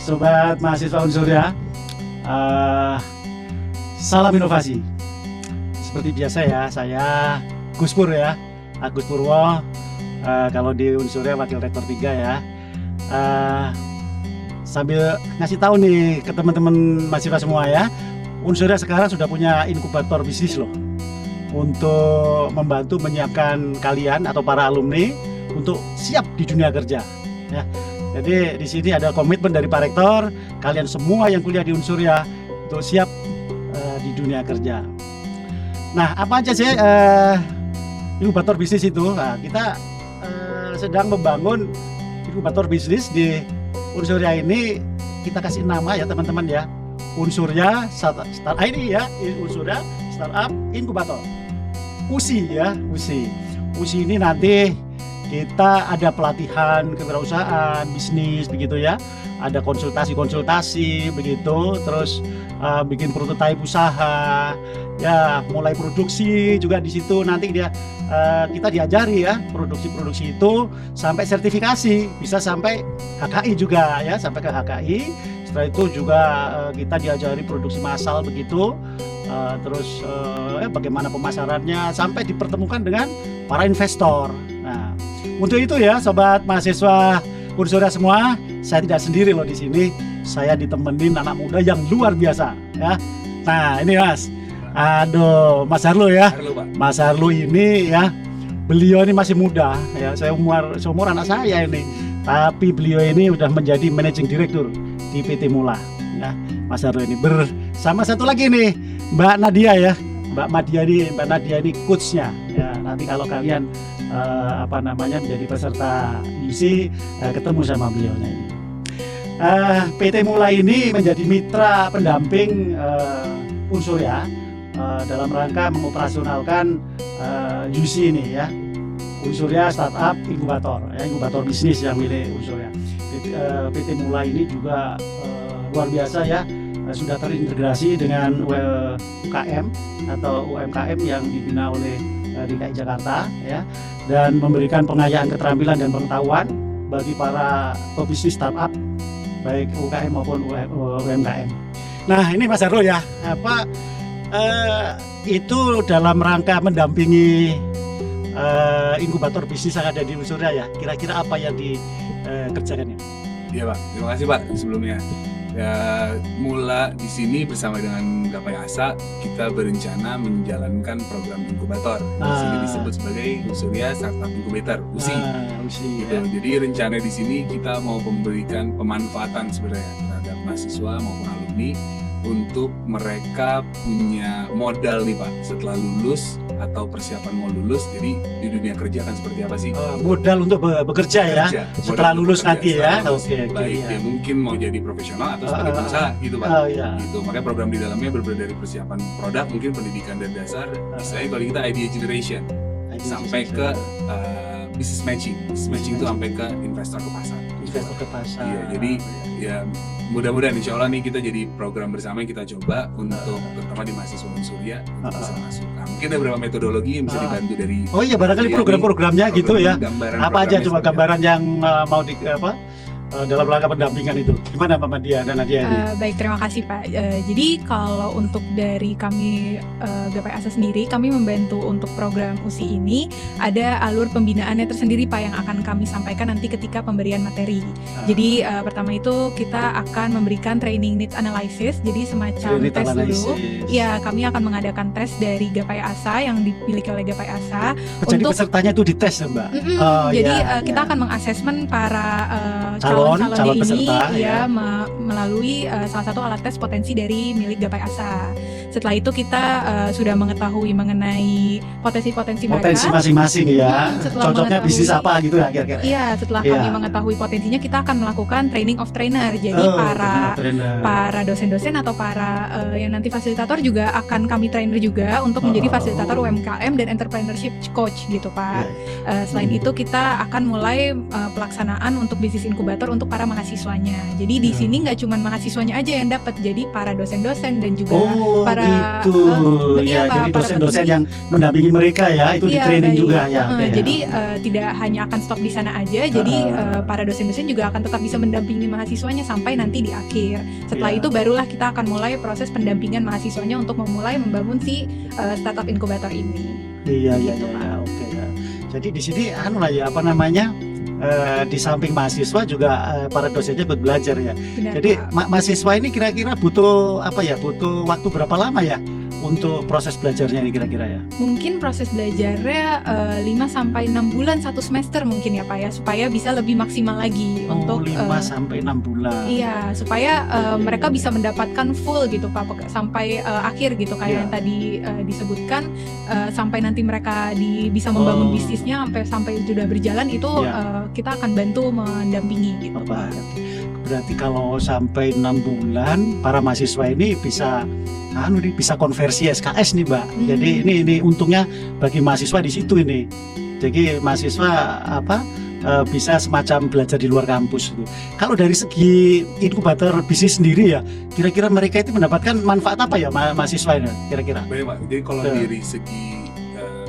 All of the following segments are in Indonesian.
Sobat mahasiswa Unsur ya, salam inovasi. Seperti biasa ya, saya Gus Pur ya, Agus Purwo. Kalau di Unsurnya Wakil Rektor 3 ya. Sambil ngasih tahu nih ke teman-teman mahasiswa semua ya, Unsurnya sekarang sudah punya inkubator bisnis loh, untuk membantu menyiapkan kalian atau para alumni untuk siap di dunia kerja ya. Jadi di sini ada komitmen dari Pak Rektor, kalian semua yang kuliah di Unsurya untuk siap di dunia kerja. Nah, apa aja sih inkubator bisnis itu? Nah, kita sedang membangun inkubator bisnis di Unsurya ini. Kita kasih nama ya teman-teman ya, Unsurya Unsurya Startup Inkubator. USI ya, USI ini nanti kita ada pelatihan kewirausahaan, bisnis begitu ya. Ada konsultasi begitu, terus bikin prototipe usaha, ya mulai produksi juga di situ nanti kita diajari ya produksi itu sampai sertifikasi, bisa sampai HKI juga ya, sampai ke HKI. Setelah itu juga kita diajari produksi massal begitu, terus bagaimana pemasarannya sampai dipertemukan dengan para investor. Nah, untuk itu ya sobat mahasiswa Unsurya semua, saya tidak sendiri loh di sini. Saya ditemenin anak muda yang luar biasa ya. Nah, ini Mas. Aduh, Mas Harlo ya. Mas Harlo ini ya, beliau ini masih muda ya. Saya seumur anak saya ini. Tapi beliau ini udah menjadi managing director di PT Mula ya. Mas Harlo ini bersama satu lagi nih, Mbak Nadia ya. Mbak Nadia ini coachnya ya. Nanti kalau kalian menjadi peserta UC, ketemu sama beliaunya ini. PT Mula ini menjadi mitra pendamping Unsurya dalam rangka mengoperasionalkan UC ini ya, Unsurya Startup Inkubator ya, inkubator bisnis yang milik Unsurya. PT Mula ini juga luar biasa ya, sudah terintegrasi dengan UKM atau UMKM yang dibina oleh DKI Jakarta ya, dan memberikan pengayaan keterampilan dan pengetahuan bagi para pebisnis startup baik UKM maupun UMKM. Nah, ini Mas Harlo ya, itu dalam rangka mendampingi inkubator bisnis yang ada di Unsurya ya. Kira-kira apa yang dikerjakan ya? Iya Pak, terima kasih Pak sebelumnya. Ya, Mula di sini bersama dengan Gapai Asa kita berencana menjalankan program inkubator. Di sini disebut sebagai Unsurya Startup Incubator (USI). Gitu. Ya. Jadi rencana di sini kita mau memberikan pemanfaatan sebenarnya terhadap mahasiswa maupun alumni untuk mereka punya modal nih Pak setelah lulus atau persiapan mau lulus. Jadi di dunia kerja kan seperti apa sih? Modal untuk bekerja ya setelah lulus nanti ya. Baik dia mungkin mau jadi profesional atau sebagai pengusaha gitu Pak. Gitu. Makanya program di dalamnya berbeda dari persiapan produk, mungkin pendidikan dan dasar, istilahnya kalau kita idea generation sampai ke business matching. Business matching itu sampai ke investor ke pasar. Iya, jadi ya mudah-mudahan insya Allah nih kita jadi program bersama yang kita coba untuk terutama di mahasiswa Unsurya untuk bisa masuk. Nah, mungkin ada beberapa metodologi yang bisa dibantu dari. Oh iya, barangkali program-programnya gitu ya. Apa aja coba gambaran yang mau dalam rangka pendampingan itu, gimana Pak Nadia dan Nadia ini? Baik, terima kasih Pak. Jadi kalau untuk dari kami Gapai Asa sendiri, kami membantu untuk program USI ini ada alur pembinaannya tersendiri Pak yang akan kami sampaikan nanti ketika pemberian materi. Jadi pertama itu kita akan memberikan training needs analysis, jadi semacam tes dulu. Ya, kami akan mengadakan tes dari Gapai Asa yang dimiliki oleh Gapai Asa. Jadi pesertanya itu dites ya Mbak? Jadi kita akan mengasesmen para calon peserta ini ya melalui salah satu alat tes potensi dari milik Gapai Asa. Setelah itu kita sudah mengetahui mengenai potensi mereka, masing-masing ya. Cocoknya bisnis apa gitu ya kira-kira. Iya, setelah kami mengetahui potensinya, kita akan melakukan training of trainer. Jadi para dosen-dosen atau para yang nanti fasilitator juga akan kami trainer juga untuk menjadi fasilitator UMKM dan entrepreneurship coach gitu Pak. Selain itu kita akan mulai pelaksanaan untuk bisnis inkubator untuk para mahasiswanya. Jadi di sini nggak cuma mahasiswanya aja yang dapat, jadi para dosen-dosen dan juga para gitu. Ya, Pak, jadi para dosen-dosen pendidik. yang mendampingi mereka ya, itu di training baik. juga ya. Oke, Jadi tidak hanya akan stop di sana aja, jadi para dosen-dosen juga akan tetap bisa mendampingi mahasiswanya sampai nanti di akhir. Setelah itu barulah kita akan mulai proses pendampingan mahasiswanya untuk memulai membangun si startup inkubator ini. Iya, Gitu, Pak. ya, oke ya. Jadi di sini apa namanya? Di samping mahasiswa juga para dosennya buat belajar ya. Benar, Jadi Pak. mahasiswa ini kira-kira butuh butuh waktu berapa lama ya untuk proses belajarnya ini kira-kira ya? Mungkin proses belajarnya 5-6 bulan 1 semester mungkin ya Pak ya, supaya bisa lebih maksimal lagi untuk 5-6 bulan. Iya, supaya mereka bisa mendapatkan full gitu Pak sampai akhir gitu kayak yang tadi disebutkan, sampai nanti mereka bisa membangun bisnisnya sampai sudah berjalan itu kita akan bantu mendampingi gitu. Berarti kalau sampai 6 bulan para mahasiswa ini bisa konversi SKS nih Mbak. Jadi ini untungnya bagi mahasiswa di situ ini. Jadi mahasiswa bisa semacam belajar di luar kampus itu. Kalau dari segi inkubator bisnis sendiri ya, kira-kira mereka itu mendapatkan manfaat apa ya mahasiswa ini kira-kira? Baik Pak, jadi kalau dari segi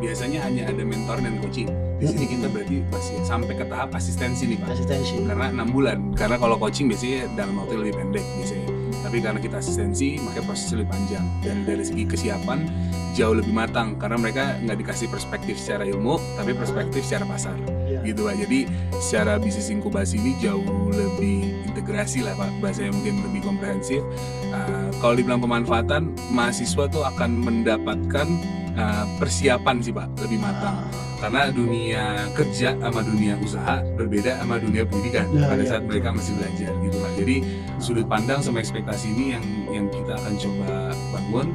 biasanya hanya ada mentor dan coaching. Di sini kita berarti masih sampai ke tahap asistensi nih Pak. Asistensi. Karena 6 bulan. Karena kalau coaching biasanya dalam waktu lebih pendek biasanya. Tapi karena kita asistensi, makanya prosesnya lebih panjang. Dan dari segi kesiapan jauh lebih matang. Karena mereka nggak dikasih perspektif secara ilmu, tapi perspektif secara pasar. Gitu Pak. Jadi secara bisnis inkubasi ini jauh lebih integrasi lah Pak. Bahasanya mungkin lebih komprehensif. Kalau dibilang pemanfaatan, mahasiswa tuh akan mendapatkan persiapan sih Pak, lebih matang. Karena dunia kerja sama dunia usaha berbeda sama dunia pendidikan pada saat mereka masih belajar gitu Pak. Jadi sudut pandang sama ekspektasi ini yang kita akan coba bangun,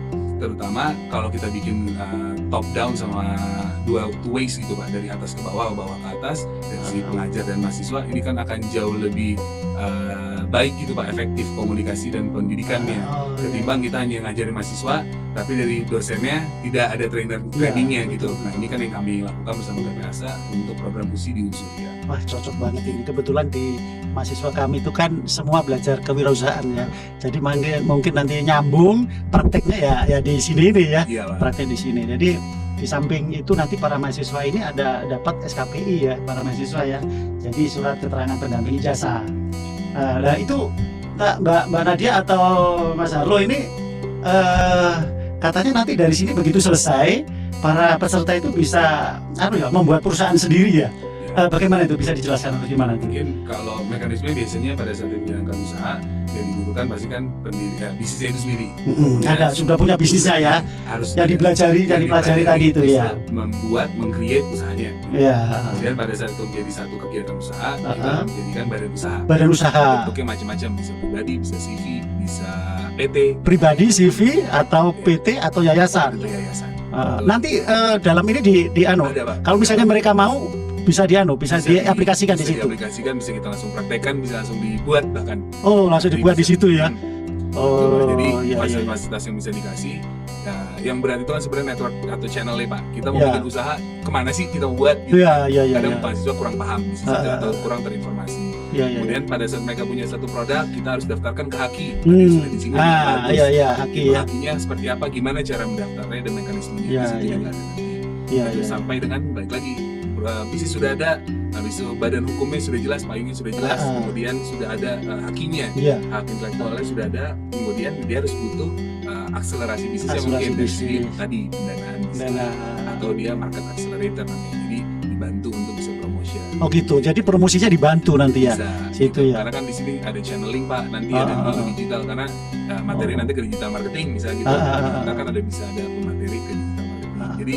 terutama kalau kita bikin top down sama two ways gitu Pak, dari atas ke bawah ke atas, dari segi pengajar dan mahasiswa ini kan akan jauh lebih baik gitu Pak, efektif komunikasi dan pendidikannya ketimbang kita hanya ngajarin mahasiswa tapi dari dosennya tidak ada trainingnya gitu. Nah ini kan yang kami lakukan bersama GPASA untuk program USI di Unsuria. Wah cocok banget ini, kebetulan di mahasiswa kami itu kan semua belajar kewirausahaan ya. Jadi mungkin nanti nyambung prakteknya ya di sini ini ya. Praktek di sini. Jadi di samping itu nanti para mahasiswa ini dapat SKPI ya para mahasiswa ya. Jadi surat keterangan pendamping ijazah. Nah itu Mbak Nadia atau Mas Harlo ini katanya nanti dari sini begitu selesai para peserta itu bisa membuat perusahaan sendiri ya. Bagaimana itu bisa dijelaskan atau gimana? Mungkin kalau mekanisme biasanya pada saat menjalankan usaha yang dibutuhkan pasti kan pendidikan bisnisnya itu sendiri. Ada sudah punya bisnisnya ya. Harus yang dipelajari tadi itu ya. Meng-create usahanya. Iya. Kemudian pada saat itu menjadi satu kegiatan usaha, kita menjadikan badan usaha. Badan usaha. Bentuknya macam-macam, bisa pribadi, bisa CV, bisa PT. Pribadi, CV atau PT atau yayasan. Nanti dalam ini kalau misalnya mereka mau bisa diaplikasikan di situ. Diaplikasikan, bisa kita langsung praktekkan, bisa langsung dibuat bahkan. Oh, langsung dibuat di situ ya. Jadi fasilitas yang bisa dikasih. Nah, yang berat itu kan sebenarnya network atau channelnya Pak. Kita mau bikin usaha, kemana sih kita mau buat? Gitu. Kadang mahasiswa kurang paham atau kurang terinformasi. Kemudian pada saat mereka punya satu produk, kita harus daftarkan ke Haki. Sudah disinggung. Haki ya. Hakinya seperti apa? Gimana cara mendaftarnya dan mekanismenya? Sampai dengan balik lagi. Bisnis sudah ada, habis itu badan hukumnya sudah jelas, payungnya sudah jelas, kemudian sudah ada hakinya, hak intelektualnya sudah ada, kemudian dia harus butuh akselerasi bisnisnya mungkin dari segi tadi pendanaan bisnis atau dia market accelerator namanya, jadi dibantu untuk bisa promotion. Oh gitu, jadi promosinya dibantu nanti ya? Bisa, situ ya. Karena kan di sini ada channeling Pak, nanti ada digital karena materi nanti ke digital marketing misalnya gitu, kita kan bisa ada materi ke digital marketing, jadi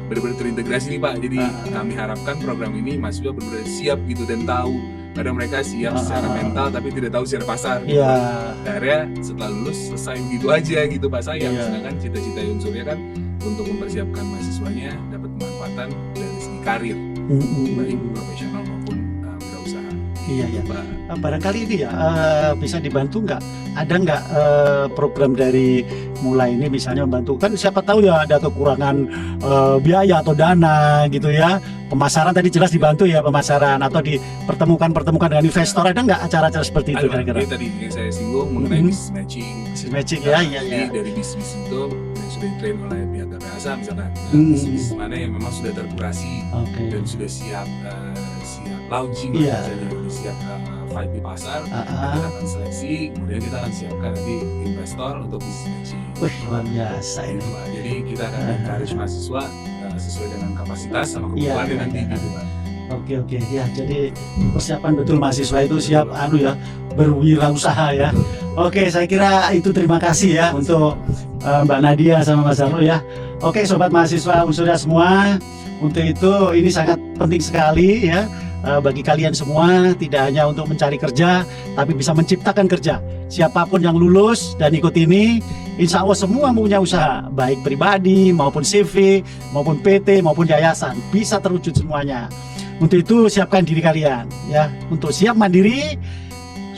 benar-benar terintegrasi nih Pak. Jadi kami harapkan program ini mahasiswa benar-benar siap gitu dan tahu. Kadang mereka siap secara mental tapi tidak tahu secara pasar. Akhirnya setelah lulus selesai gitu aja gitu Pak sayang. Sedangkan cita-cita Unsuria kan untuk mempersiapkan mahasiswanya dapat pemanfaatan dari segi karir, baik profesional maupun wirausaha. Iya, iya. Pak. Barangkali ini ya bisa dibantu nggak? Ada nggak program dari mulai ini misalnya membantu, kan siapa tahu ya ada kekurangan biaya atau dana gitu ya. Pemasaran tadi jelas dibantu ya, pemasaran atau dipertemukan dengan investor, ada nggak acara-acara seperti itu Ada, kira-kira? tadi yang saya singgung mengenai business matching. Business matching ya, iya, Jadi iya. dari bisnis itu yang sudah ditrain oleh pihak GPASA misalkan, bisnis mana yang memang sudah terkurasi Oke. dan sudah siap launching, Iya. misalnya sudah siap fight di pasar, kita akan seleksi, kemudian kita akan siapkan nanti investor untuk bisnis matching. Wih, luar biasa ini. Gitu, Pak. Jadi kita akan encourage mahasiswa sesuai dengan kapasitas sama Iya, kebutuhannya iya, nanti iya. gitu Pak. Oke ya, jadi persiapan betul mahasiswa itu siap berwirausaha ya. Oke, saya kira itu, terima kasih ya untuk Mbak Nadia sama Mas Arlo ya. Oke, sobat mahasiswa Unsurya semua, untuk itu ini sangat penting sekali ya bagi kalian semua, tidak hanya untuk mencari kerja tapi bisa menciptakan kerja. Siapapun yang lulus dan ikut ini, insya Allah semua punya usaha, baik pribadi maupun CV maupun PT maupun yayasan, bisa terwujud semuanya. Untuk itu siapkan diri kalian ya, untuk siap mandiri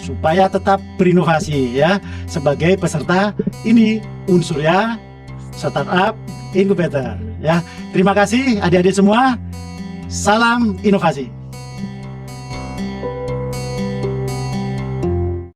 supaya tetap berinovasi ya, sebagai peserta ini Unsurya Startup Incubator ya. Terima kasih adik-adik semua, salam inovasi.